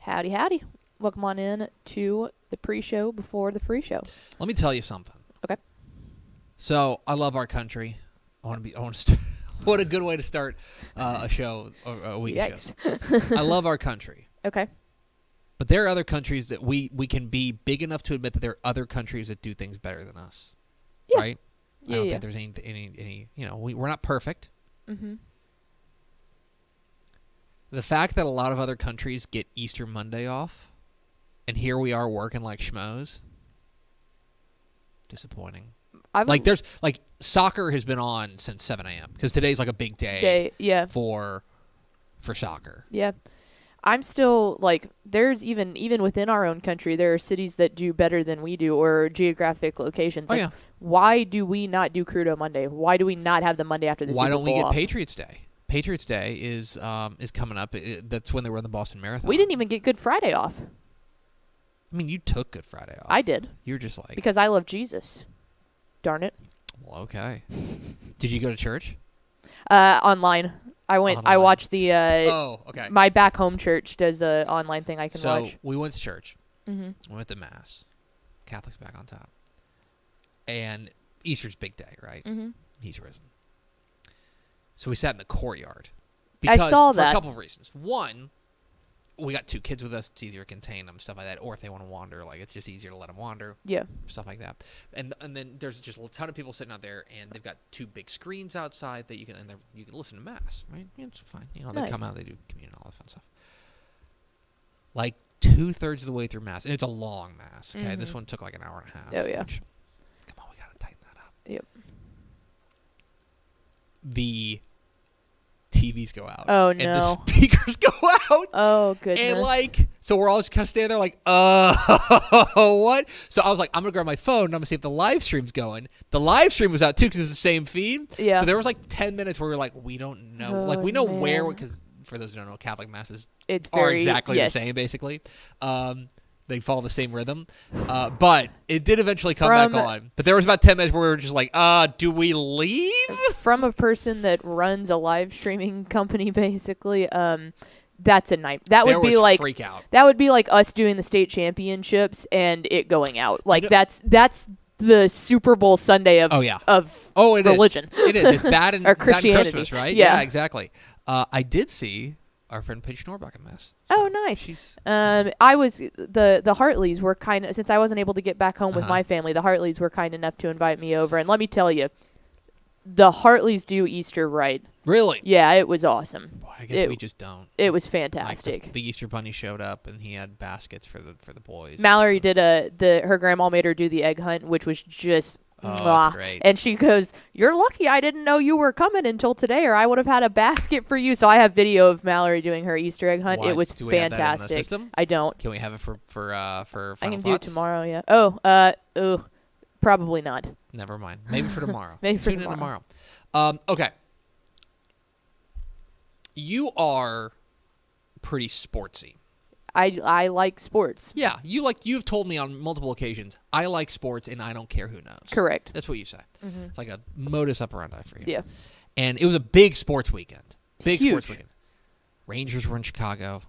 Howdy, howdy. Welcome on in to the pre-show before the free show. Let me tell you something. Okay. So I love our country. What a good way to start a show, or a week Yikes. show. I love our country. Okay. But there are other countries that we can be big enough to admit that there are other countries that do things better than us. Yeah. Right? Yeah, I don't yeah. think there's any we're not perfect. Mm-hmm. The fact that a lot of other countries get Easter Monday off, and here we are working like schmoes, disappointing. There's soccer has been on since 7 a.m. because today's like a big day yeah. for soccer. Yeah. I'm still there's even within our own country, there are cities that do better than we do, or geographic locations. Oh, yeah. Why do we not do Crudo Monday? Why do we not have the Monday after the Super Bowl? Why don't we get off? Patriots Day? Patriots Day is coming up. That's when they run the Boston Marathon. We didn't even get Good Friday off. I mean, you took Good Friday off. I did. You were just like... Because I love Jesus. Darn it. Well, okay. Did you go to church? Online. I went. Online. I watched the... oh, okay. My back home church does an online thing I can watch. So we went to church. Mm-hmm. We went to Mass. Catholics back on top. And Easter's big day, right? Mm-hmm. He's risen. So we sat in the courtyard. I saw for that. a couple of reasons. One, we got 2 kids with us. It's easier to contain them, stuff like that. Or if they want to wander, it's just easier to let them wander. Yeah. Stuff like that. And then there's just a ton of people sitting out there, and they've got 2 big screens outside that you can listen to Mass, right? Yeah, it's fine. They Nice. come out, they do communion, all that fun stuff. 2/3 of the way through Mass, and it's a long Mass. Okay, This one took an hour and a half. Oh yeah. Come on, we gotta tighten that up. Yep. The TVs go out. Oh, and no. the speakers go out. Oh, goodness. And so we're all just kind of standing there what? So I was like, I'm going to grab my phone and I'm going to see if the live stream's going. The live stream was out too because it's the same feed. Yeah. So there was 10 minutes where we were we don't know. Oh, we know man. where, because for those who don't know, Catholic Masses are exactly the same, basically. They follow the same rhythm. But it did eventually come back on. But there was about 10 minutes where we were just do we leave? From a person that runs a live streaming company, basically, that's a night. That would be freak out. That would be like us doing the state championships and it going out. That's the Super Bowl Sunday of religion. It is. It's that and or Christianity. Christmas, right? Yeah, exactly. I did see our friend Paige Schnorbach in Mass. Oh, nice. I was the Hartleys were kind of, since I wasn't able to get back home with my family, the Hartleys were kind enough to invite me over, and let me tell you, the Hartleys do Easter right. Really? Yeah, it was awesome. Boy, I guess we just don't. It was fantastic. The Easter Bunny showed up and he had baskets for the boys. Mallory did her grandma made her do the egg hunt, which was just that's great. And she goes, "You're lucky I didn't know you were coming until today, or I would have had a basket for you." So I have video of Mallory doing her Easter egg hunt. What? It was Do we have fantastic. that in the system? I don't. Can we have it for Final I can Thoughts? do it tomorrow. Yeah. Probably not. Never mind. Maybe for tomorrow. Maybe for Tune in tomorrow. Okay. You are pretty sportsy. I like sports. Yeah, you've told me on multiple occasions, I like sports and I don't care who knows. Correct. That's what you say. Mm-hmm. It's like a modus operandi for you. Yeah. And it was a big sports weekend. Huge. Sports weekend. Rangers were in Chicago.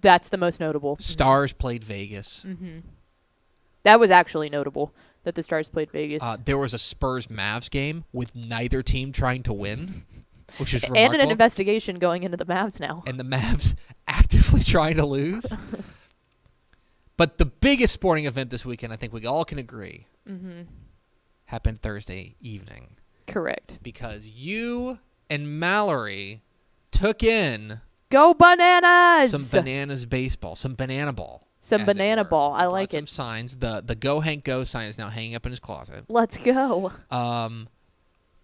That's the most notable. Stars played Vegas. Mm-hmm. That was actually notable that the Stars played Vegas. There was a Spurs-Mavs game with neither team trying to win, which is remarkable. And an investigation going into the Mavs now. And the Mavs actively trying to lose. But the biggest sporting event this weekend, I think we all can agree, happened Thursday evening. Correct. Because you and Mallory took in... Go Bananas! Some Bananas baseball, some banana ball. Some banana ball. I like it. Some signs. The Go Hank Go sign is now hanging up in his closet. Let's go.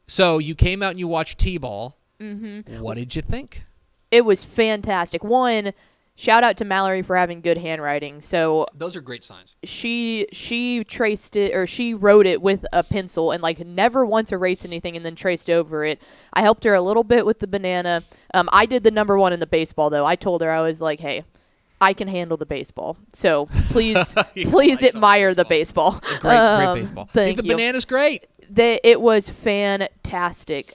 So you came out and you watched T-ball. Mm-hmm. What did you think? It was fantastic. One, shout out to Mallory for having good handwriting. So those are great signs. She traced it, or she wrote it with a pencil and never once erased anything and then traced over it. I helped her a little bit with the banana. I did the number 1 in the baseball though. I told her, I was like, hey, I can handle the baseball. So please admire the baseball. Great baseball. Thank the you. banana's great. It was fantastic.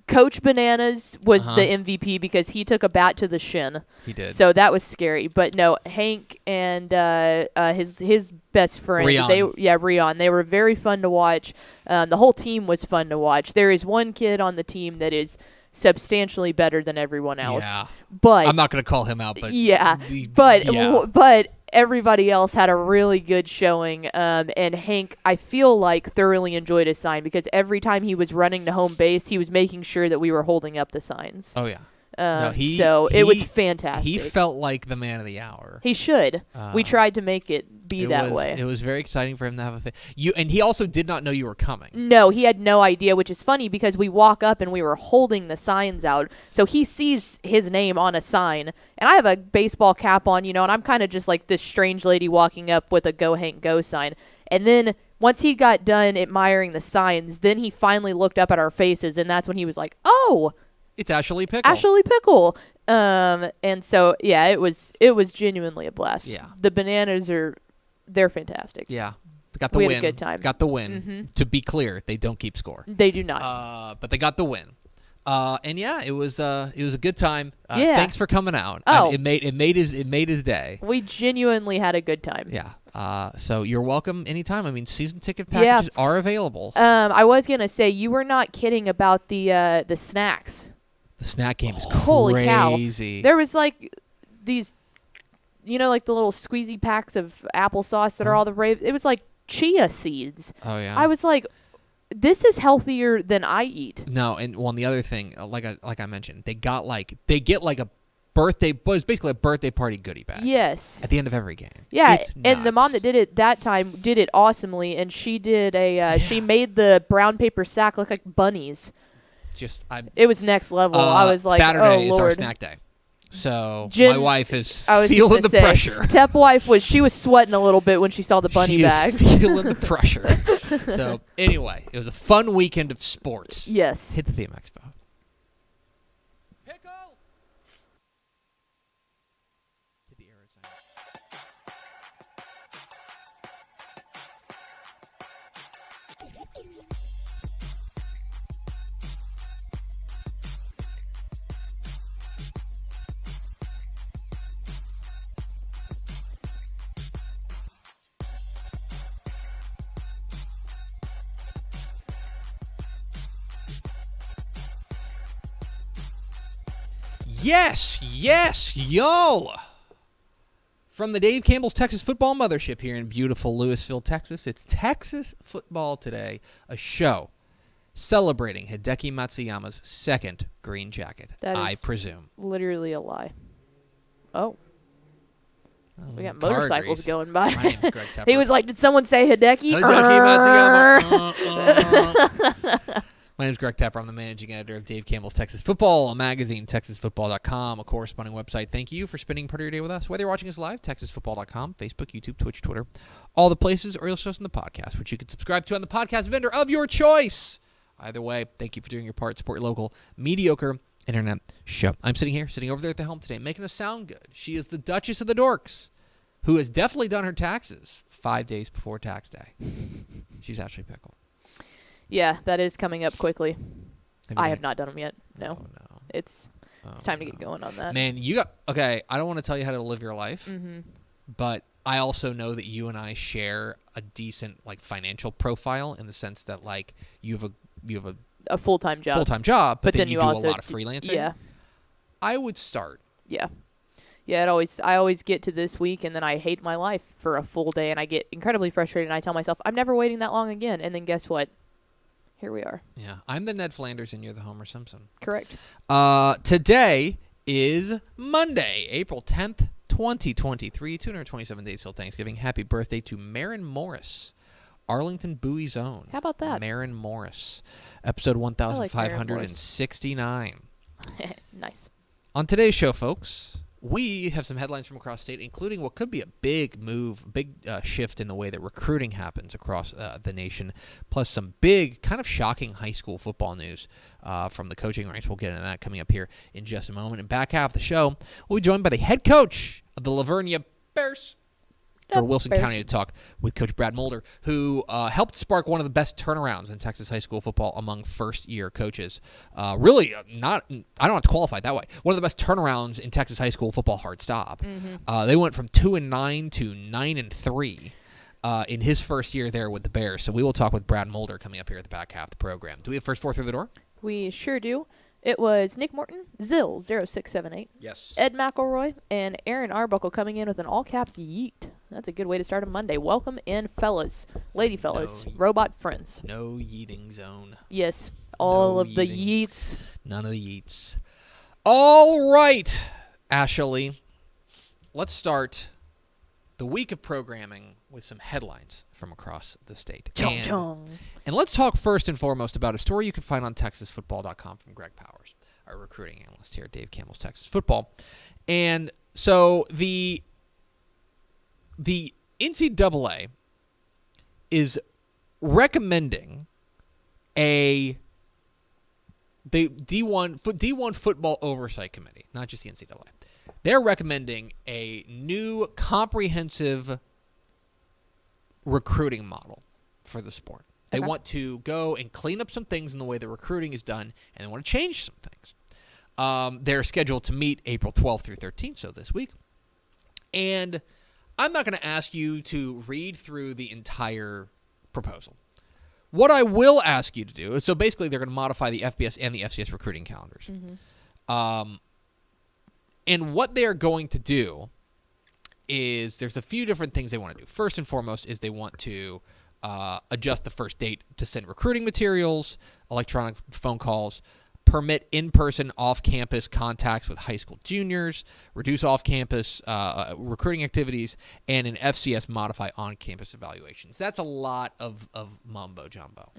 Coach Bananas was Uh-huh. the MVP because he took a bat to the shin. He did. So that was scary. But no, Hank and his best friend, Rion. Rion, they were very fun to watch. The whole team was fun to watch. There is one kid on the team that is substantially better than everyone else. Yeah. But I'm not going to call him out, but yeah, yeah. but everybody else had a really good showing, and Hank, I feel like, thoroughly enjoyed his sign because every time he was running to home base, he was making sure that we were holding up the signs. Oh yeah. It was fantastic. He felt like the man of the hour. He should. We tried to make it be that was, way. It was very exciting for him to have and he also did not know you were coming. No, he had no idea, which is funny because we walk up and we were holding the signs out. So he sees his name on a sign, and I have a baseball cap on, and I'm kind of just like this strange lady walking up with a Go Hank Go sign. And then once he got done admiring the signs, then he finally looked up at our faces, and that's when he was like, "Oh, it's Ashley Pickle." Ashley Pickle. And so yeah, it was genuinely a blast. Yeah. The Bananas they're fantastic. Yeah. Got the We win. had a good time. Got the win. Mm-hmm. To be clear, they don't keep score. They do not. But they got the win. And yeah, it was a good time. Yeah. Thanks for coming out. Oh. It made his day. We genuinely had a good time. Yeah. So you're welcome anytime. I mean, season ticket packages are available. I was gonna say you were not kidding about the snacks. The snack game is Holy crazy. Cow. There was like these, like the little squeezy packs of applesauce that are all the brave. It was like chia seeds. Oh yeah. I was like, this is healthier than I eat. No, and the other thing, like I mentioned, they get like a birthday, but it's basically a birthday party goodie bag. Yes. At the end of every game. Yeah, It's and the mom nuts. that did it that time did it awesomely, and she did she made the brown paper sack look like bunnies. It was next level. I was like, Saturday oh, is our Lord. snack day. So Jen- my wife is I was just feeling gonna the say, pressure. Tep wife was sweating a little bit when she saw the bunny She is bags. feeling the pressure. So anyway, it was a fun weekend of sports. Yes. Hit the theme expo. Pickle. Hit the arrow sign. Yes, yo! From the Dave Campbell's Texas Football Mothership here in beautiful Lewisville, Texas, it's Texas Football Today, a show celebrating Hideki Matsuyama's second green jacket, I presume. Literally a lie. Oh. We got car motorcycles grease. going by. My name's Greg Tepper. He was like, did someone say Hideki? My name is Greg Tepper. I'm the managing editor of Dave Campbell's Texas Football, a magazine, texasfootball.com, a corresponding website. Thank you for spending part of your day with us. Whether you're watching us live, texasfootball.com, Facebook, YouTube, Twitch, Twitter, all the places, or you'll show us on the podcast, which you can subscribe to on the podcast vendor of your choice. Either way, thank you for doing your part. Support your local mediocre internet show. I'm sitting over there at the helm today, making us sound good. She is the Duchess of the Dorks, who has definitely done her taxes 5 days before tax day. She's Ashley Pickle. Yeah, that is coming up quickly. I have not done them yet. No. Oh, no. It's time to get going on that. Man, okay, I don't want to tell you how to live your life, but I also know that you and I share a decent financial profile in the sense that you have a full-time job. but then you do also a lot of freelancing. Yeah. I would start. Yeah. Yeah, I always get to this week and then I hate my life for a full day and I get incredibly frustrated and I tell myself I'm never waiting that long again, and then guess what? Here we are. Yeah, I'm the Ned Flanders and you're the Homer Simpson. Correct. Today is Monday, April 10th, 2023, 227 days till Thanksgiving. Happy birthday to Marin Morris, Arlington Bowie's own. How about that? Marin Morris, episode 1569. Nice. On today's show, folks, we have some headlines from across state, including what could be a big shift in the way that recruiting happens across the nation, plus some big, kind of shocking high school football news from the coaching ranks. We'll get into that coming up here in just a moment. And back half of the show, we'll be joined by the head coach of the Vernia Bears, or Wilson County to talk with Coach Brad Mulder, who helped spark one of the best turnarounds in Texas high school football among first-year coaches. I don't have to qualify it that way. One of the best turnarounds in Texas high school football, hard stop. They went from 2-9 to 9-3 in his first year there with the Bears. So we will talk with Brad Mulder coming up here at the back half of the program. Do we have first four through the door? We sure do. It was Nick Morton, Zill 0678. Yes. Ed McElroy, and Aaron Arbuckle coming in with an all-caps yeet. That's a good way to start a Monday. Welcome in, fellas, lady fellas, robot friends. No yeeting zone. Yes, all of the yeets. None of the yeets. All right, Ashley. Let's start the week of programming with some headlines from across the state. Chong chong. And let's talk first and foremost about a story you can find on TexasFootball.com from Greg Powers, our recruiting analyst here at Dave Campbell's Texas Football. And so the NCAA is recommending the D1 football oversight committee, not just the NCAA. They're recommending a new comprehensive recruiting model for the sport. They want to go and clean up some things in the way that recruiting is done, and they want to change some things. They're scheduled to meet April 12th through 13th, so this week. And I'm not going to ask you to read through the entire proposal. What I will ask you to do is, so basically they're going to modify the FBS and the FCS recruiting calendars. And what they are going to do is there's a few different things they want to do. First and foremost is they want to adjust the first date to send recruiting materials, electronic phone calls, permit in-person off-campus contacts with high school juniors, reduce off-campus recruiting activities, and in FCS modify on-campus evaluations. That's a lot of mumbo-jumbo.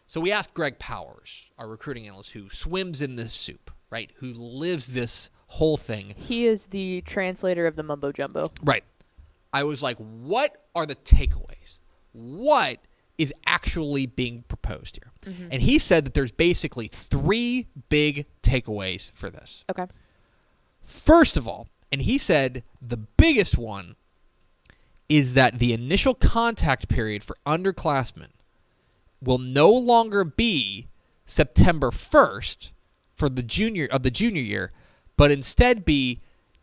So we asked Greg Powers, our recruiting analyst, who swims in this soup, right, who lives this whole thing. He is the translator of the mumbo jumbo. Right. I was like, what are the takeaways? What is actually being proposed here? And he said that there's basically three big takeaways for this. Okay. First of all, and he said the biggest one is that the initial contact period for underclassmen will no longer be September 1st for the junior year, but instead be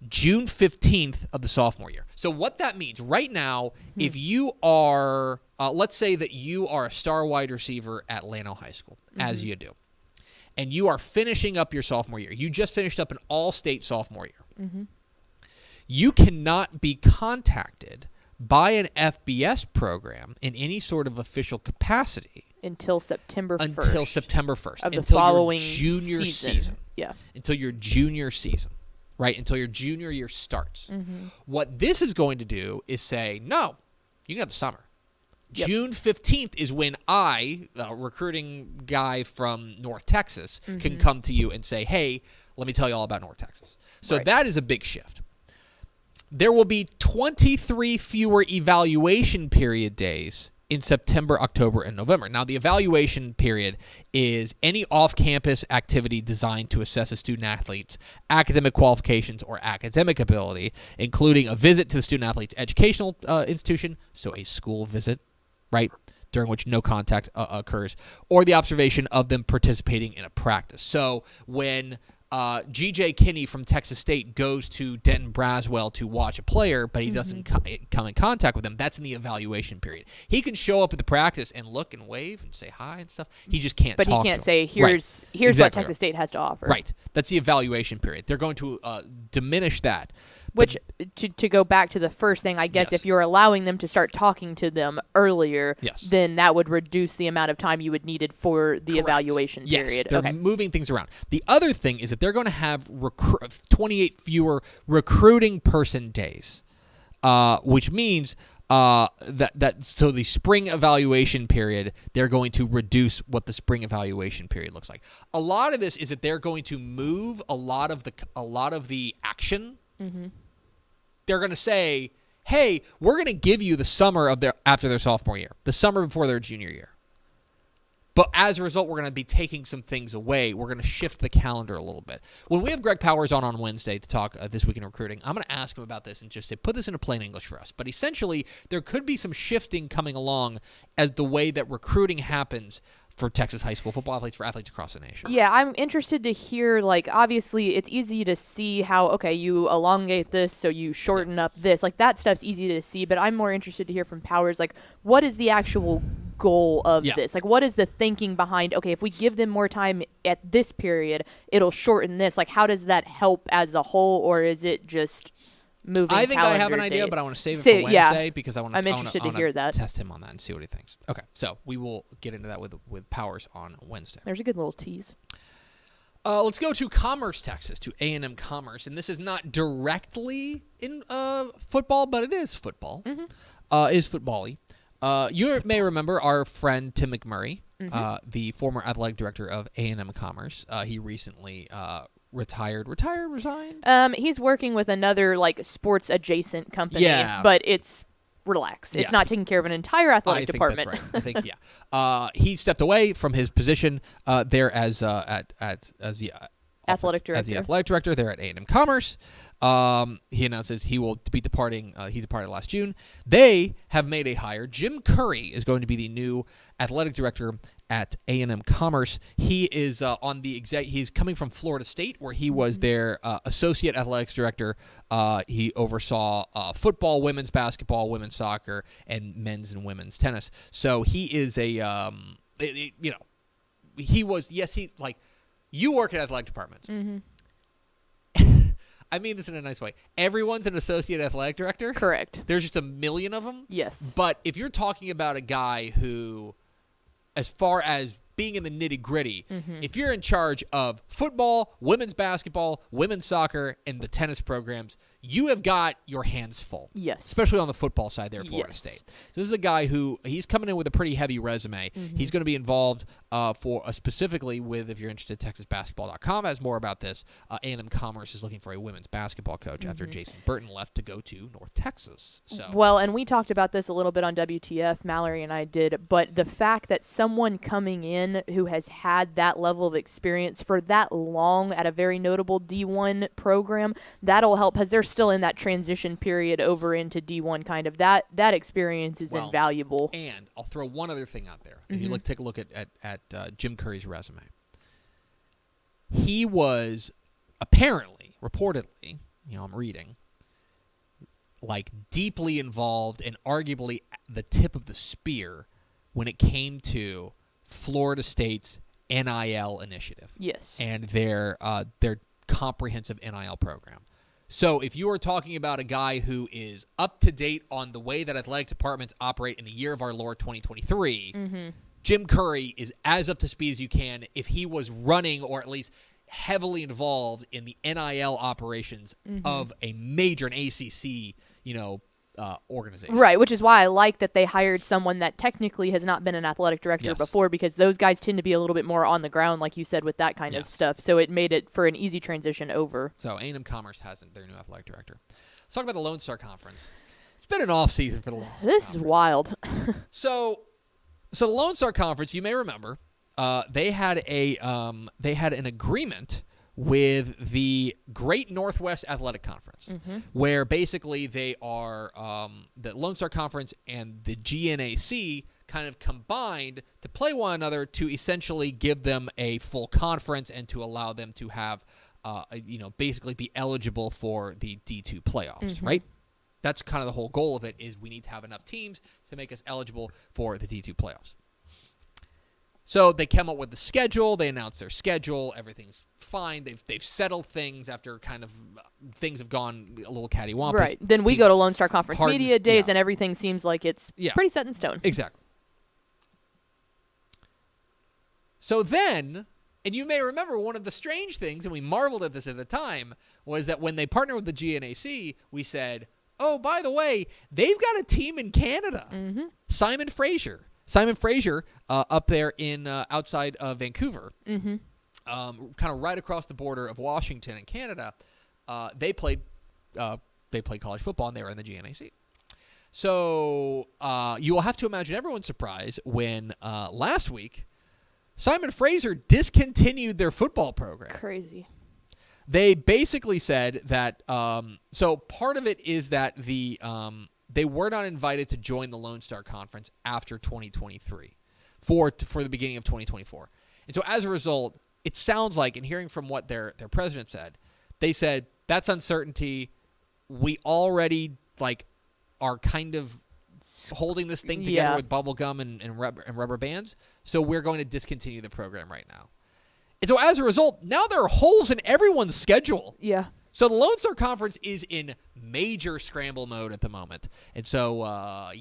June 15th of the sophomore year. So what that means, right now, if you are, let's say that you are a star wide receiver at Llano High School, as you do, and you are finishing up your sophomore year. You just finished up an all-state sophomore year. You cannot be contacted by an FBS program in any sort of official capacity until September 1st. Until September 1st. Of the until following your junior season. Yeah. Until your junior season. Right? Until your junior year starts. What this is going to do is say, no, you can have the summer. Yep. June 15th is when I, a recruiting guy from North Texas, can come to you and say, hey, let me tell you all about North Texas. So that is a big shift. There will be 23 fewer evaluation period days in September, October, and November. Now, the evaluation period is any off-campus activity designed to assess a student-athlete's academic qualifications or academic ability, including a visit to the student-athlete's educational institution, so a school visit, right, during which no contact occurs, or the observation of them participating in a practice. So when G.J. Kinney from Texas State goes to Denton Braswell to watch a player, but he doesn't come in contact with them, that's in the evaluation period. He can show up at the practice and look and wave and say hi and stuff. He just can't talk to them. But he can't say, here's exactly what Texas State has to offer. Right. That's the evaluation period. They're going to diminish that. Which, to go back to the first thing, I guess if you're allowing them to start talking to them earlier, then that would reduce the amount of time you would needed for the evaluation period. They're moving things around. The other thing is that they're going to have 28 fewer recruiting person days, which means that so the spring evaluation period, they're going to reduce what the spring evaluation period looks like. A lot of this is that they're going to move a lot of the action. They're going to say, hey, we're going to give you the summer after their sophomore year, the summer before their junior year. But as a result, we're going to be taking some things away. We're going to shift the calendar a little bit. When we have Greg Powers on Wednesday to talk This Week in Recruiting, I'm going to ask him about this and just say, put this into plain English for us. But essentially, there could be some shifting coming along as the way that recruiting happens for Texas high school football athletes, for athletes across the nation. Yeah, I'm interested to hear, like, obviously it's easy to see how, okay, you elongate this, so you shorten up this. Like, that stuff's easy to see, but I'm more interested to hear from Powers, like, what is the actual goal of this? Like, what is the thinking behind, okay, if we give them more time at this period, it'll shorten this. Like, how does that help as a whole, or is it just moving I think I have an calendar idea, dates? but I want to save it for Wednesday because I'm interested to hear that. Test him on that and see what he thinks. Okay, so we will get into that with Powers on Wednesday. There's a good little tease. Let's go to Commerce, Texas, to A&M Commerce, and this is not directly in football, but it is football. Is football-y. You may remember our friend Tim McMurray, the former athletic director of A&M Commerce. He recently resigned? He's working with another, like, sports adjacent company, but it's relaxed. It's not taking care of an entire athletic department. That's right. I think, he stepped away from his position there as the athletic director there at A&M Commerce. He announces he will be departing. He departed last June. They have made a hire. Jim Curry is going to be the new athletic director at A&M Commerce. He is He's coming from Florida State, where he was their associate athletics director. He oversaw football, women's basketball, women's soccer, and men's and women's tennis. So he is you work at athletic departments. I mean this in a nice way. Everyone's an associate athletic director. Correct. There's just a million of them. Yes. But if you're talking about a guy who, as far as being in the nitty-gritty, if you're in charge of football, women's basketball, women's soccer, and the tennis programs, you have got your hands full. Yes. Especially on the football side there at Florida State. So this is a guy who, he's coming in with a pretty heavy resume. He's going to be involved specifically with, if you're interested, TexasBasketball.com has more about this. A&M Commerce is looking for a women's basketball coach after Jason Burton left to go to North Texas. So well, and we talked about this a little bit on WTF, Mallory and I did, but the fact that someone coming in who has had that level of experience for that long at a very notable D1 program, that'll help, because they're still in that transition period over into D1 kind of. That experience is invaluable. And I'll throw one other thing out there. If you take a look at Jim Curry's resume. He was apparently, reportedly, I'm reading, like deeply involved and arguably the tip of the spear when it came to Florida State's NIL initiative. Yes. And their comprehensive NIL program. So if you are talking about a guy who is up to date on the way that athletic departments operate in the year of our Lord 2023, Jim Curry is as up to speed as you can if he was running or at least heavily involved in the NIL operations of a major, an ACC, organization. Right, which is why I like that they hired someone that technically has not been an athletic director before, because those guys tend to be a little bit more on the ground, like you said, with that kind of stuff. So it made it for an easy transition over. So A&M Commerce has their new athletic director. Let's talk about the Lone Star Conference. It's been an off season for the Lone Star Conference. This is wild. So the Lone Star Conference, you may remember, they had an agreement with the Great Northwest Athletic Conference, where basically they are the Lone Star Conference and the GNAC kind of combined to play one another to essentially give them a full conference and to allow them to have, basically be eligible for the D2 playoffs, right? That's kind of the whole goal of it, is we need to have enough teams to make us eligible for the D2 playoffs. So they came up with the schedule. They announced their schedule. Everything's fine. They've settled things after kind of things have gone a little cattywampus. Right. Then we go to Lone Star Conference Media Days, and everything seems like it's pretty set in stone. Exactly. So then, and you may remember one of the strange things, and we marveled at this at the time, was that when they partnered with the GNAC, we said, oh, by the way, they've got a team in Canada. Simon Fraser up there in outside of Vancouver, kind of right across the border of Washington and Canada. They played college football, and they were in the GNAC. So you will have to imagine everyone's surprise when last week Simon Fraser discontinued their football program. Crazy. They basically said that so part of it is that they were not invited to join the Lone Star Conference after 2023 for the beginning of 2024. And so as a result, it sounds like, and hearing from what their president said, they said that's uncertainty. We already are kind of holding this thing together with bubble gum and rubber bands, so we're going to discontinue the program right now. And so as a result, now there are holes in everyone's schedule. Yeah. So the Lone Star Conference is in major scramble mode at the moment. And so,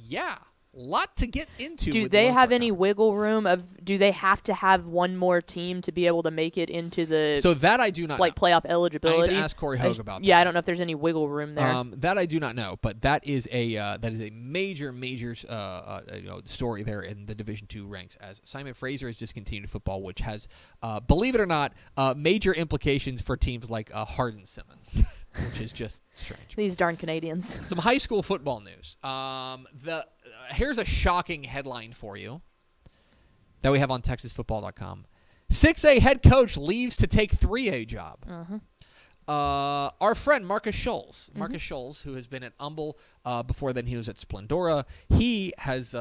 lot to get into. Do they have any wiggle room do they have to have one more team to be able to make it into the So that I do not know. playoff eligibility? I need to ask Corey Hogue about that. Yeah, I don't know if there's any wiggle room there. That I do not know, but that is a major story there in the Division II ranks, as Simon Fraser has discontinued football, which has, believe it or not, major implications for teams like Hardin Simmons, which is just strange. These darn Canadians. Some high school football news. Here's a shocking headline for you that we have on TexasFootball.com. 6A head coach leaves to take 3A job. Uh-huh. Our friend Marcus Scholes, who has been at Humble, before then he was at Splendora, he has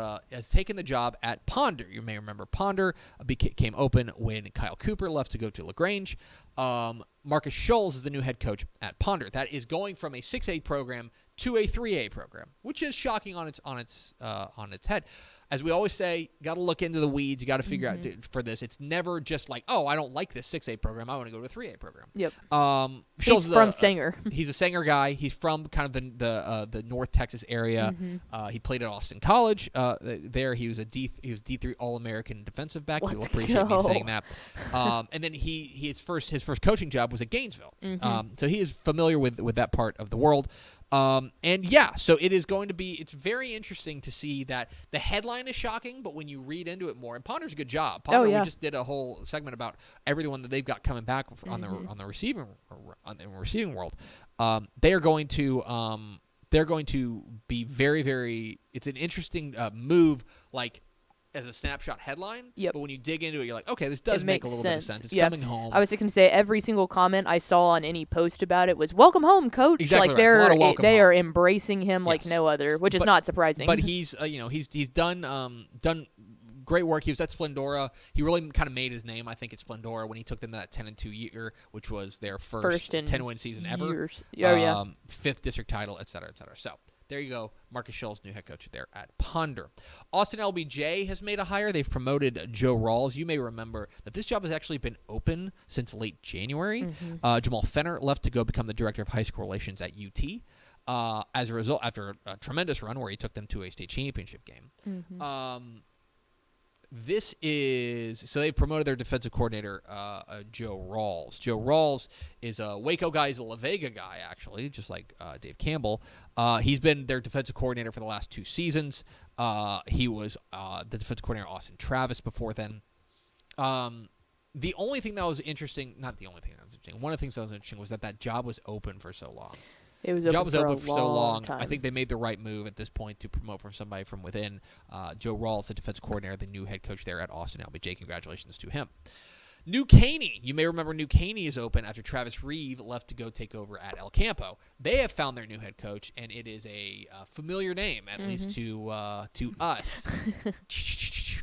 taken the job at Ponder. You may remember Ponder became open when Kyle Cooper left to go to LaGrange. Marcus Scholes is the new head coach at Ponder. That is going from a 6A program to a 3A program, which is shocking on its head. As we always say, got to look into the weeds. You got to figure out for this. It's never just like, oh, I don't like this 6A program. I want to go to a 3A program. Yep. He's from Sanger. He's a Sanger guy. He's from kind of the North Texas area. He played at Austin College. There, he was D3 All-American defensive back. You'll appreciate me saying that. And then his first coaching job was at Gainesville. So he is familiar with that part of the world. So it is going to be, it's very interesting to see that the headline is shocking, but when you read into it more, and Ponder's a good job. Ponder, we just did a whole segment about everyone that they've got coming back on the receiving world. They're going to be very, very, it's an interesting move, as a snapshot headline, but when you dig into it, you're like, okay, this does make a little bit of sense. It's coming home. I was going to say, every single comment I saw on any post about it was, welcome home, coach. Exactly right. They are embracing him like no other, which is not surprising. But he's done great work. He was at Splendora. He really kind of made his name, I think, at Splendora when he took them to that 10-2 year, which was their first 10-win season ever. Fifth district title, et cetera, et cetera. So there you go. Marcus Scholes, new head coach there at Ponder. Austin LBJ has made a hire. They've promoted Joe Rawls. You may remember that this job has actually been open since late January. Jamal Fenner left to go become the director of high school relations at UT. As a result, after a tremendous run where he took them to a state championship game. So they promoted their defensive coordinator, Joe Rawls. Joe Rawls is a Waco guy. He's a La Vega guy, actually, just like Dave Campbell. He's been their defensive coordinator for the last 2 seasons. He was the defensive coordinator of Austin Travis before then. The only thing that was interesting, not the only thing that was interesting, one of the things that was interesting was that job was open for so long. It was open for so long. Time. I think they made the right move at this point to promote from somebody from within. Joe Rawls, the defensive coordinator, the new head coach there at Austin LBJ. Congratulations to him. New Caney. You may remember New Caney is open after Travis Reeve left to go take over at El Campo. They have found their new head coach, and it is a familiar name, at least to us.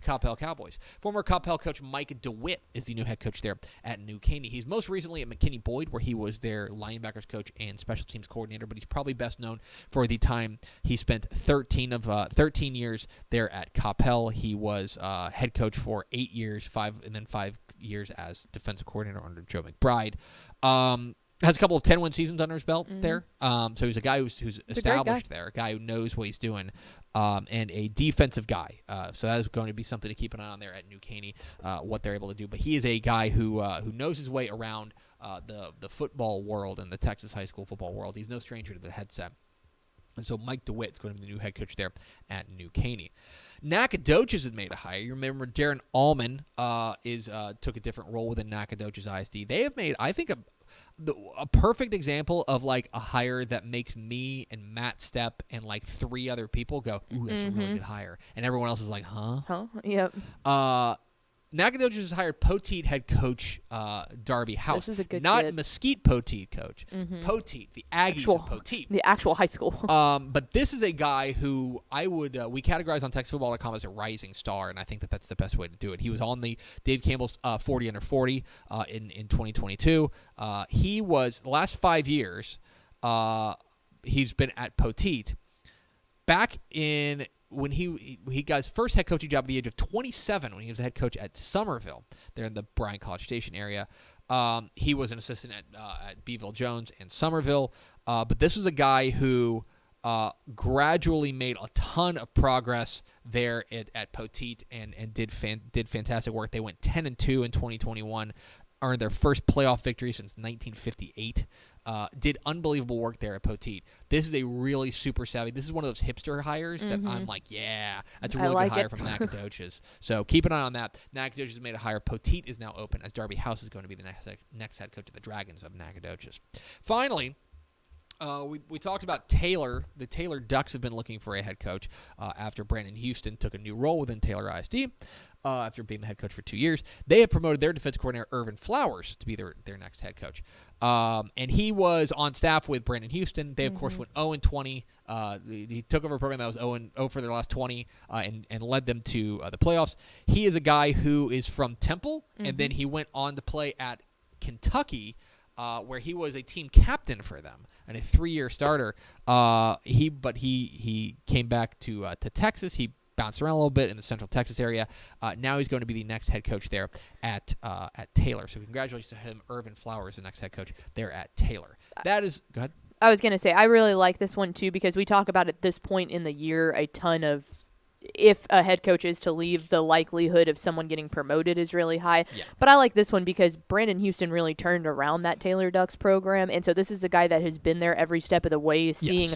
Coppell Cowboys. Former Coppell coach Mike DeWitt is the new head coach there at New Caney. He's most recently at McKinney Boyd, where he was their linebackers coach and special teams coordinator, but he's probably best known for the time he spent 13 years there at Coppell. He was head coach for 8 years, 5 years as defensive coordinator under Joe McBride. Has a couple of 10-win seasons under his belt there. So he's a guy who's established there, a guy who knows what he's doing, and a defensive guy. So that is going to be something to keep an eye on there at New Caney, what they're able to do. But he is a guy who knows his way around the football world and the Texas high school football world. He's no stranger to the headset. And so Mike DeWitt is going to be the new head coach there at New Caney. Nacogdoches has made a hire. You remember Darren Allman took a different role within Nacogdoches ISD. They have made, I think, a perfect example of like a hire that makes me and Matt Stepp and like 3 other people go, ooh, that's a really good hire. And everyone else is like, huh? Yep. Nacogdoches has hired Poteet head coach Darby House. This is a good Not kid. Mesquite Poteet coach. Poteet, the Aggies of Poteet. The actual high school. But this is a guy who I would we categorize on TexasFootball.com as a rising star, and I think that's the best way to do it. He was on the Dave Campbell's 40 under 40 in 2022. He was the last 5 years. He's been at Poteet. Back in when he got his first head coaching job at the age of 27, when he was a head coach at Somerville, there in the Bryan College Station area. He was an assistant at Beeville Jones and Somerville. But this was a guy who gradually made a ton of progress there at Poteet and did fantastic work. They went 10-2 in 2021, earned their first playoff victory since 1958. Did unbelievable work there at Poteet. This is a really super savvy. This is one of those hipster hires that I'm like, yeah, that's a really good hire from Nacogdoches. So keep an eye on that. Nacogdoches made a hire. Poteet is now open as Darby House is going to be the next head coach of the Dragons of Nacogdoches. Finally, we talked about Taylor. The Taylor Ducks have been looking for a head coach after Brandon Houston took a new role within Taylor ISD. After being the head coach for 2 years. They have promoted their defensive coordinator, Irvin Flowers, to be their next head coach. And he was on staff with Brandon Houston. They, of course, went 0-20. He took over a program that was 0 for their last 20 and led them to the playoffs. He is a guy who is from Temple, and then he went on to play at Kentucky, where he was a team captain for them and a 3-year starter. He came back to Texas. He bounced around a little bit in the Central Texas area. Now he's going to be the next head coach there at Taylor. So congratulations to him, Irvin Flowers, the next head coach there at Taylor. That is – go ahead. I was going to say, I really like this one, too, because we talk about at this point in the year a ton of if a head coach is to leave, the likelihood of someone getting promoted is really high. Yeah. But I like this one because Brandon Houston really turned around that Taylor Ducks program. And so this is a guy that has been there every step of the way, seeing,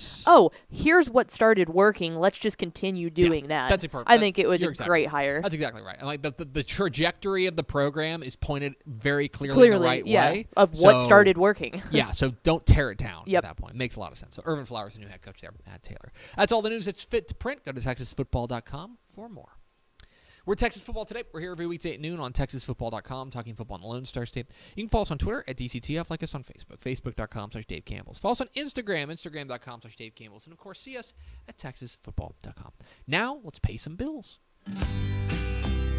here's what started working. Let's just continue doing that. That's perfect. I think it was a great hire. That's exactly right. And like the trajectory of the program is pointed very clearly in the right way. Of what started working. So don't tear it down at that point. It makes a lot of sense. So Irvin Flowers, the new head coach there at Taylor. That's all the news that's fit to print. Go to TexasFootball.com for more. We're Texas Football Today. We're here every weekday at noon on TexasFootball.com, talking football in the Lone Star State. You can follow us on Twitter at DCTF, like us on Facebook, Facebook.com/Dave Campbell's. Follow us on Instagram, Instagram.com/Dave Campbell's. And, of course, see us at TexasFootball.com. Now, let's pay some bills.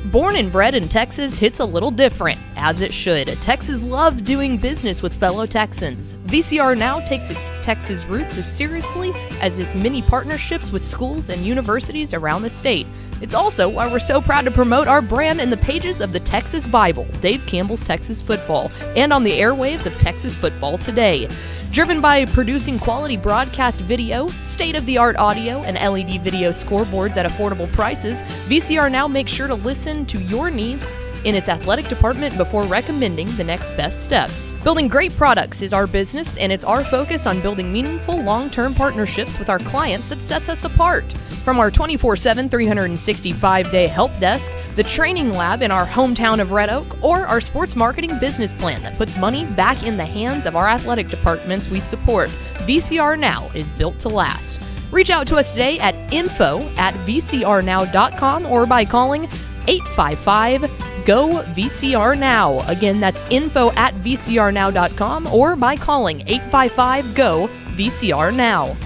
Born and bred in Texas hits a little different, as it should. Texas loves doing business with fellow Texans. VCR Now takes its Texas roots as seriously as its many partnerships with schools and universities around the state. It's also why we're so proud to promote our brand in the pages of the Texas Bible, Dave Campbell's Texas Football, and on the airwaves of Texas Football Today. Driven by producing quality broadcast video, state-of-the-art audio, and LED video scoreboards at affordable prices, VCR Now makes sure to listen to your needs in its athletic department before recommending the next best steps. Building great products is our business, and it's our focus on building meaningful, long-term partnerships with our clients that sets us apart. From our 24/7, 365-day help desk, the training lab in our hometown of Red Oak, or our sports marketing business plan that puts money back in the hands of our athletic departments we support, VCR Now is built to last. Reach out to us today at info@vcrnow.com or by calling 855-GO-VCR-NOW. Again, that's info@vcrnow.com or by calling 855-GO-VCR-NOW.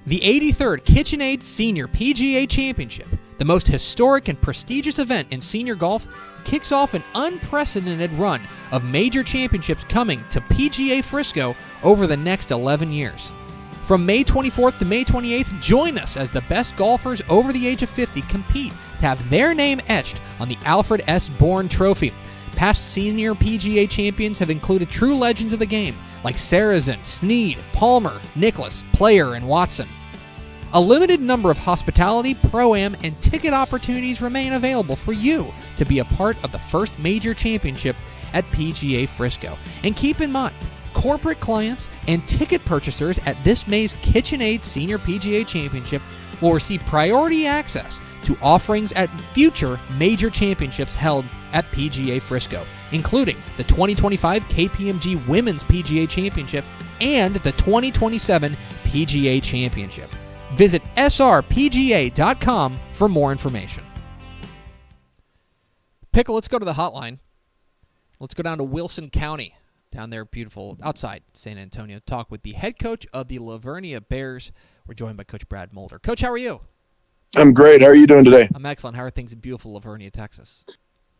The 83rd KitchenAid Senior PGA Championship, the most historic and prestigious event in senior golf, kicks off an unprecedented run of major championships coming to PGA Frisco over the next 11 years. From May 24th to May 28th, join us as the best golfers over the age of 50 compete to have their name etched on the Alfred S. Bourne Trophy. Past senior PGA champions have included true legends of the game like Sarazen, Snead, Palmer, Nicklaus, Player, and Watson. A limited number of hospitality, pro-am, and ticket opportunities remain available for you to be a part of the first major championship at PGA Frisco. And keep in mind, corporate clients and ticket purchasers at this May's KitchenAid Senior PGA Championship will receive priority access to offerings at future major championships held at PGA Frisco, including the 2025 KPMG Women's PGA Championship and the 2027 PGA Championship. Visit srpga.com for more information. Pickle, let's go to the hotline. Let's go down to Wilson County, down there, beautiful, outside San Antonio, talk with the head coach of the Vernia Bears. We're joined by Coach Brad Mulder. Coach, how are you? I'm great. How are you doing today? I'm excellent. How are things in beautiful Vernia, Texas?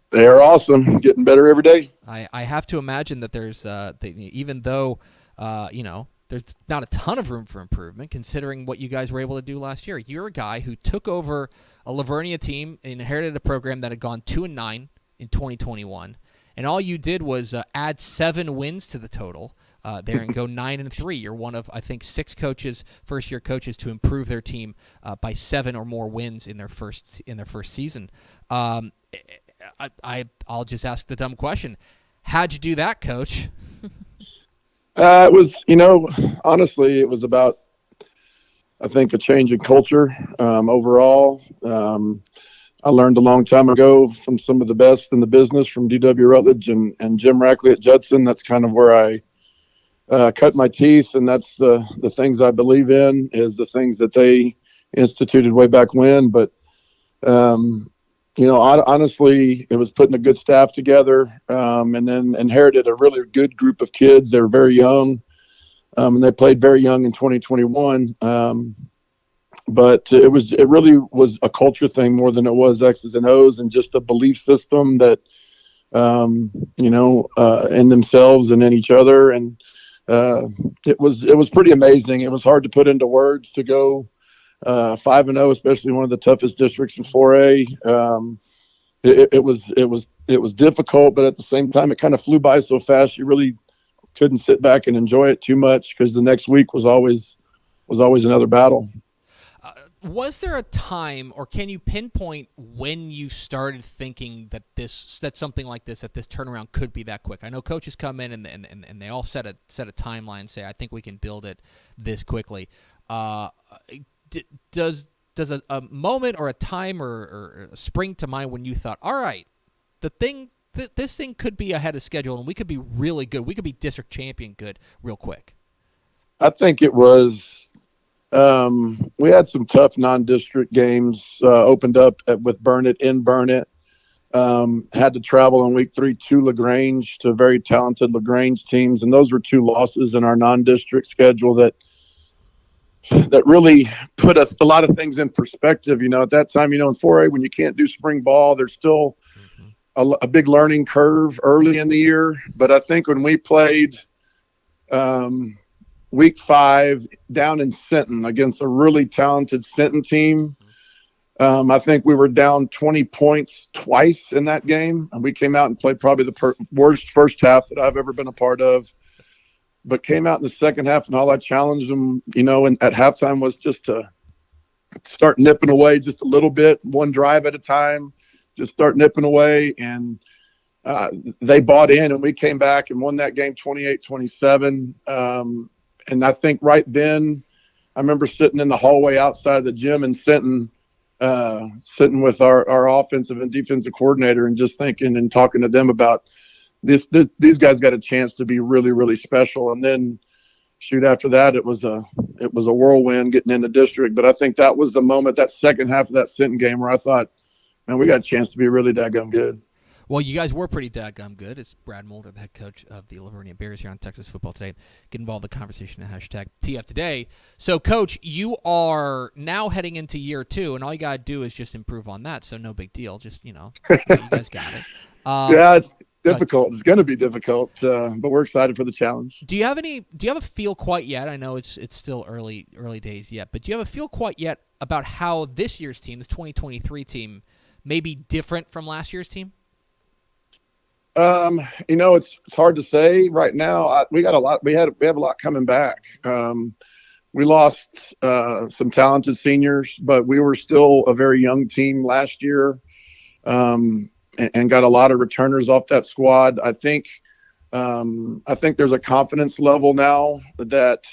They are awesome. Getting better every day. I have to imagine that there's, even though, there's not a ton of room for improvement, considering what you guys were able to do last year. You're a guy who took over a Vernia team, inherited a program that had gone 2-9 in 2021, and all you did was add 7 wins to the total there and go 9-3. You're one of, I think, 6 coaches, first-year coaches, to improve their team by 7 or more wins in their first season. I'll just ask the dumb question: how'd you do that, Coach? It was, honestly, it was about, I think, a change in culture overall. I learned a long time ago from some of the best in the business, from D.W. Rutledge and Jim Rackley at Judson. That's kind of where I cut my teeth, and that's the things I believe in, is the things that they instituted way back when. But, honestly, it was putting a good staff together, and then inherited a really good group of kids. They were very young, and they played very young in 2021. But it really was a culture thing more than it was X's and O's, and just a belief system that, in themselves and in each other. And it was pretty amazing. It was hard to put into words to go 5-0, especially one of the toughest districts in 4A. It was difficult, but at the same time, it kind of flew by so fast. You really couldn't sit back and enjoy it too much, because the next week was always another battle. Was there a time, or can you pinpoint when you started thinking that something like this, that this turnaround could be that quick? I know coaches come in and they all set a timeline, say, I think we can build it this quickly. Does a moment or a time or spring to mind when you thought, all right, this thing could be ahead of schedule and we could be really good, we could be district champion good real quick? I think it was. We had some tough non-district games opened up with Burnett in Burnett. Had to travel in week 3 to LaGrange, to very talented LaGrange teams, and those were 2 losses in our non-district schedule that really put a lot of things in perspective. At that time, in 4A, when you can't do spring ball, there's still a big learning curve early in the year. But I think when we played week 5 down in Sinton against a really talented Sinton team, I think we were down 20 points twice in that game, and we came out and played probably the worst first half that I've ever been a part of, but came out in the second half, and all I challenged them, and at halftime, was just to start nipping away just a little bit, one drive at a time, just start nipping away. And they bought in, and we came back and won that game 28-27. And I think right then, I remember sitting in the hallway outside of the gym in Sinton, sitting with our offensive and defensive coordinator, and just thinking and talking to them about these guys got a chance to be really, really special. And then, shoot, after that, it was a whirlwind getting in the district. But I think that was the moment, that second half of that Sinton game, where I thought, man, we got a chance to be really daggum good. Well, you guys were pretty daggum good. It's Brad Mulder, the head coach of the Vernia Bears here on Texas Football Today. Get involved in the conversation at #TF Today. So, Coach, you are now heading into year 2, and all you got to do is just improve on that. So no big deal. Just, you guys got it. Yeah, it's difficult. It's going to be difficult, but we're excited for the challenge. Do you have a feel quite yet? I know it's still early days yet, but do you have a feel quite yet about how this year's team, this 2023 team, may be different from last year's team? It's hard to say right now. We got a lot. We have a lot coming back. We lost some talented seniors, but we were still a very young team last year, and got a lot of returners off that squad. I think there's a confidence level now that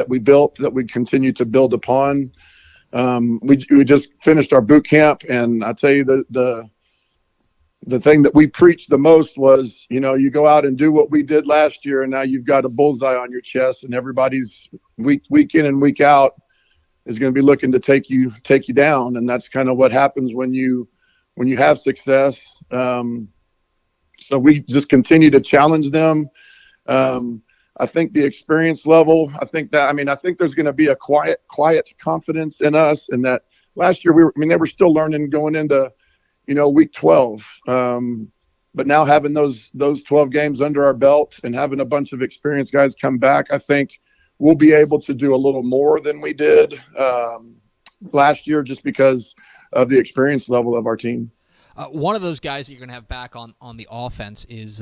we built, that we continue to build upon. We just finished our boot camp, and I tell you, the thing that we preached the most was, you go out and do what we did last year, and now you've got a bullseye on your chest, and everybody's week in and week out going to be looking to take you down. And that's kind of what happens when you have success. So we just continue to challenge them. I think the experience level, I think there's going to be a quiet confidence in us. And that last year they were still learning going into, week 12. But now having those 12 games under our belt and having a bunch of experienced guys come back, I think we'll be able to do a little more than we did last year, just because of the experience level of our team. One of those guys that you're going to have back on the offense is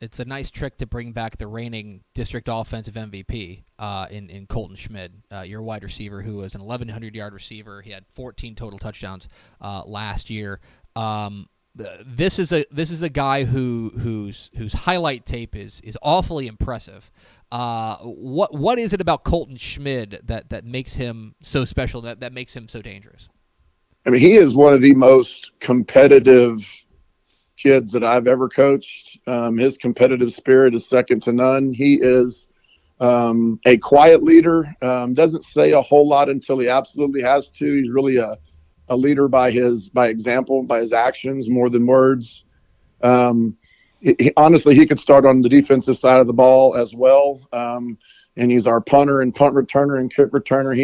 it's a nice trick to bring back the reigning district offensive MVP in Colton Schmid, your wide receiver, who was an 1,100-yard receiver. He had 14 total touchdowns last year. This is a guy whose highlight tape is awfully impressive. What is it about Colton Schmid that makes him so special, that makes him so dangerous? I mean, he is one of the most competitive kids that I've ever coached. His competitive spirit is second to none. He is a quiet leader, doesn't say a whole lot until he absolutely has to. He's really a leader by example, by his actions more than words. Honestly, he could start on the defensive side of the ball as well. And he's our punter and punt returner and kick returner.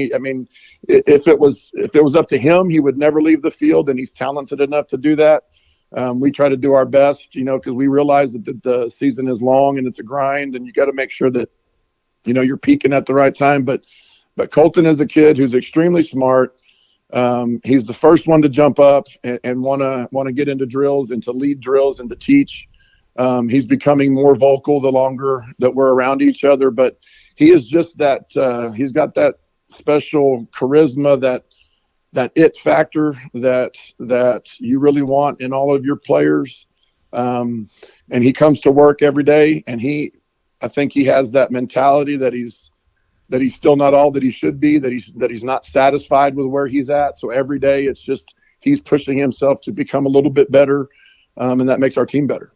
If it was up to him, he would never leave the field, and he's talented enough to do that. We try to do our best, because we realize that the season is long and it's a grind, and you got to make sure that, you're peaking at the right time. But Colton is a kid who's extremely smart. He's the first one to jump up and want to get into drills and to lead drills and to teach. He's becoming more vocal the longer that we're around each other, but he is just that he's got that special charisma, that it factor that you really want in all of your players. And he comes to work every day, and I think he has that mentality that he's still not all that he should be, that he's not satisfied with where he's at. So every day it's just he's pushing himself to become a little bit better, and that makes our team better.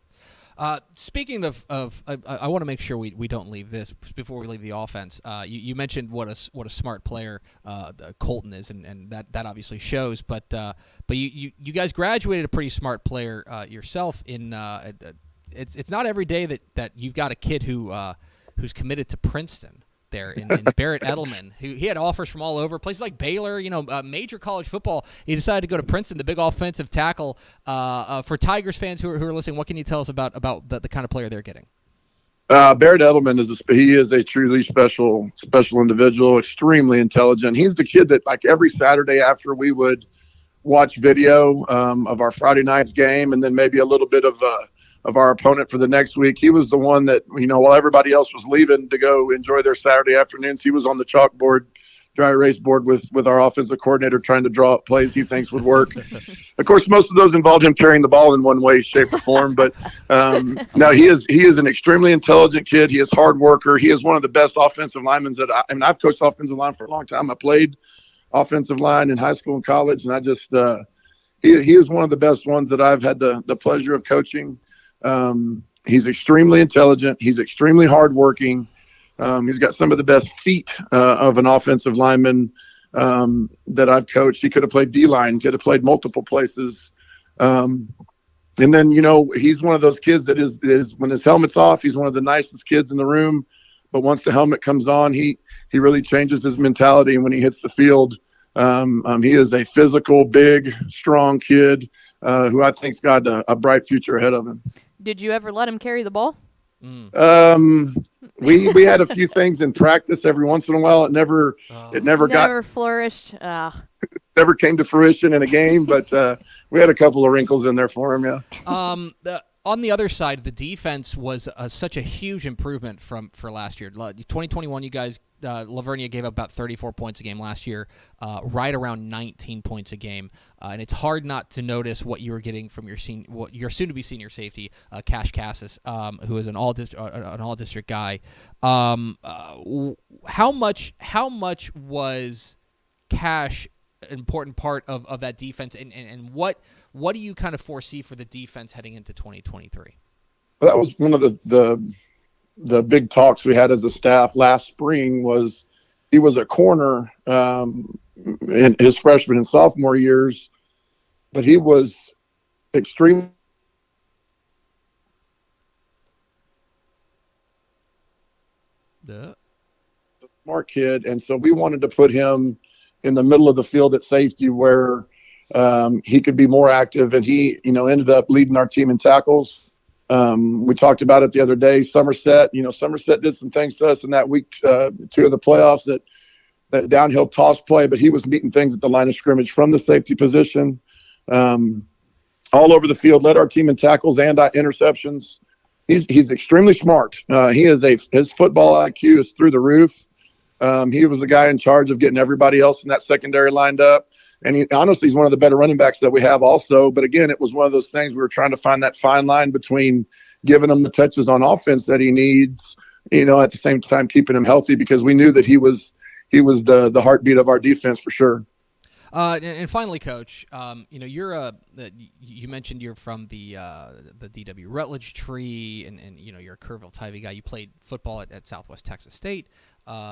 Speaking of I want to make sure we don't leave this before we leave the offense. You mentioned what a smart player Colton is, and that obviously shows. But you guys graduated a pretty smart player yourself. It's not every day that you've got a kid who's committed to Princeton. There in Barrett Edelman, who he had offers from all over places like Baylor, major college football. He decided to go to Princeton, the big offensive tackle. For Tigers fans who are listening, what can you tell us about the kind of player they're getting? Barrett Edelman is a truly special individual, extremely intelligent. He's the kid that, like, every Saturday after we would watch video of our Friday night's game, and then maybe a little bit of our opponent for the next week, he was the one that, while everybody else was leaving to go enjoy their Saturday afternoons, he was on the chalkboard, dry erase board with our offensive coordinator, trying to draw up plays he thinks would work. Of course, most of those involved him carrying the ball in one way, shape, or form. But no, he is an extremely intelligent kid. He is a hard worker. He is one of the best offensive linemen I've coached offensive line for a long time. I played offensive line in high school and college, and I just he is one of the best ones that I've had the pleasure of coaching. He's extremely intelligent. He's extremely hardworking. He's got some of the best feet of an offensive lineman that I've coached. He could have played D-line, could have played multiple places. And then, he's one of those kids that is when his helmet's off, he's one of the nicest kids in the room. But once the helmet comes on, he really changes his mentality. And when he hits the field, he is a physical, big, strong kid who I think's got a bright future ahead of him. Did you ever let him carry the ball? We had a few things in practice every once in a while. It never flourished. Never came to fruition in a game, but we had a couple of wrinkles in there for him. Yeah. On the other side, the defense was such a huge improvement for last year. 2021, you guys, Vernia gave up about 34 points a game last year, right around 19 points a game. And it's hard not to notice what you were getting from your soon-to-be senior safety, Cash Cassis, who is an all-district guy. How much was Cash an important part of that defense, and what do you kind of foresee for the defense heading into 2023? Well, that was one of the big talks we had as a staff last spring. Was he was a corner in his freshman and sophomore years, but he was extremely smart kid. And so we wanted to put him in the middle of the field at safety where he could be more active. And he, ended up leading our team in tackles. We talked about it the other day. Somerset did some things to us in that week 2 of the playoffs, that downhill toss play, but he was meeting things at the line of scrimmage from the safety position, all over the field, led our team in tackles and interceptions. He's extremely smart. His football IQ is through the roof. He was the guy in charge of getting everybody else in that secondary lined up. And honestly, he's one of the better running backs that we have also. But again, it was one of those things we were trying to find that fine line between giving him the touches on offense that he needs, at the same time keeping him healthy, because we knew that he was the heartbeat of our defense for sure. And finally, Coach, you mentioned you're from the DW Rutledge tree, and you're a Kerrville Tivy guy. You played football at Southwest Texas State.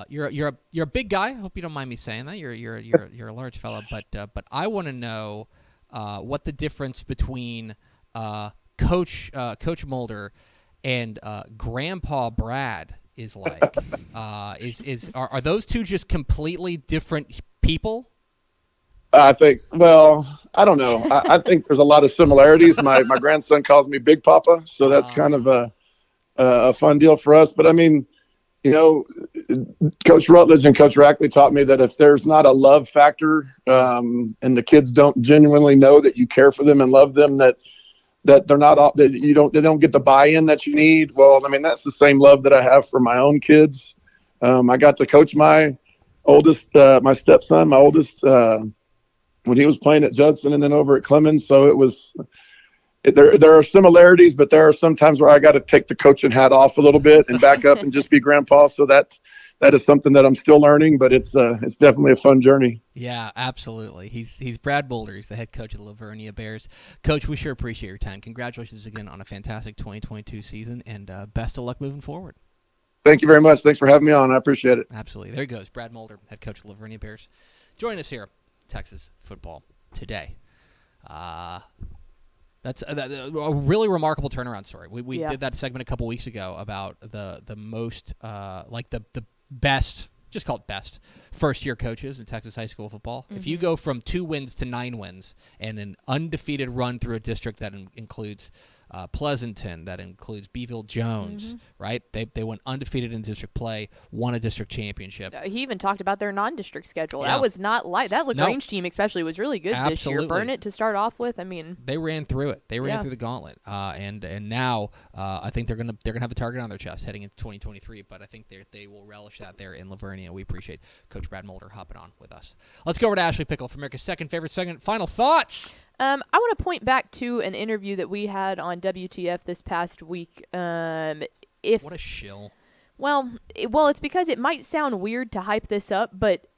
You're a big guy. I hope you don't mind me saying that. You're a large fella, but I want to know what the difference between Coach Mulder and Grandpa Brad is like. Are those two just completely different people? I think, I don't know. I think there's a lot of similarities. My grandson calls me Big Papa, so that's kind of a fun deal for us. But I mean, Coach Rutledge and Coach Rackley taught me that if there's not a love factor, and the kids don't genuinely know that you care for them and love them, that they're not, that they don't get the buy-in that you need. Well, I mean, that's the same love that I have for my own kids. I got to coach my stepson, when he was playing at Judson and then over at Clemens. So there are similarities, but there are some times where I got to take the coaching hat off a little bit and back up and just be grandpa. So that is something that I'm still learning, but it's definitely a fun journey. Yeah, absolutely. He's Brad Boulder. He's the head coach of the Vernia Bears. Coach, we sure appreciate your time. Congratulations again on a fantastic 2022 season, and best of luck moving forward. Thank you very much. Thanks for having me on. I appreciate it. Absolutely. There he goes, Brad Mulder, head coach of the Vernia Bears. Join us here, Texas Football Today. That's a really remarkable turnaround story. We did that segment a couple weeks ago about the most the best, just call it best, first-year coaches in Texas high school football. Mm-hmm. If you go from 2 wins to 9 wins and an undefeated run through a district that includes Pleasanton, that includes Beeville Jones, right? They went undefeated in district play, won a district championship. He even talked about their non-district schedule. Yeah. That was not light. That LaGrange team especially was really good this year. Burnett to start off with. I mean, they ran through it. They ran through the gauntlet. And now I think they're gonna have a target on their chest heading into 2023. But I think they will relish that there in Lavernia. We appreciate Coach Brad Mulder hopping on with us. Let's go over to Ashley Pickle for America's second favorite segment. Final thoughts. I want to point back to an interview that we had on WTF this past week. What a shill. Well, it's because it might sound weird to hype this up, but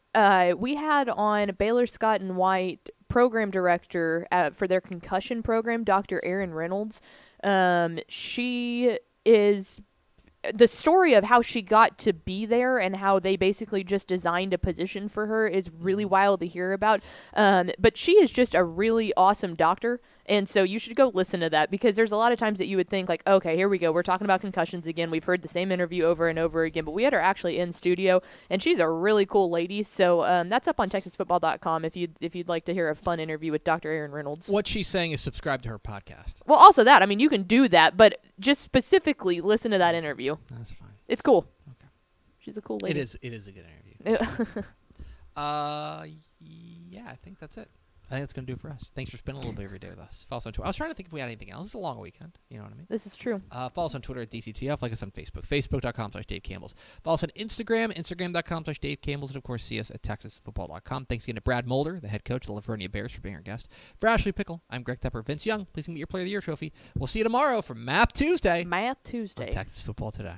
we had on Baylor Scott and White program director for their concussion program, Dr. Erin Reynolds. She is the story of how she got to be there and how they basically just designed a position for her is really wild to hear about. But she is just a really awesome doctor. And so you should go listen to that, because there's a lot of times that you would think like, okay, here we go. We're talking about concussions again. We've heard the same interview over and over again, but we had her actually in studio, and she's a really cool lady. So that's up on TexasFootball.com if you'd like to hear a fun interview with Dr. Erin Reynolds. What she's saying is subscribe to her podcast. Well, also that. I mean, you can do that, but just specifically listen to that interview. That's fine. It's cool. Okay. She's a cool lady. It is a good interview. Yeah, I think that's it. I think that's going to do it for us. Thanks for spending a little bit of your day with us. Follow us on Twitter. I was trying to think if we had anything else. It's a long weekend. You know what I mean? This is true. Follow us on Twitter at DCTF. Like us on Facebook. Facebook.com/Dave Campbell's. Follow us on Instagram. Instagram.com/Dave Campbell's. And, of course, see us at TexasFootball.com. Thanks again to Brad Mulder, the head coach of the Lavernia Bears, for being our guest. For Ashley Pickle, I'm Greg Tepper. Vince Young, please get your Player of the Year trophy. We'll see you tomorrow for Math Tuesday. Math Tuesday. On Texas Football Today.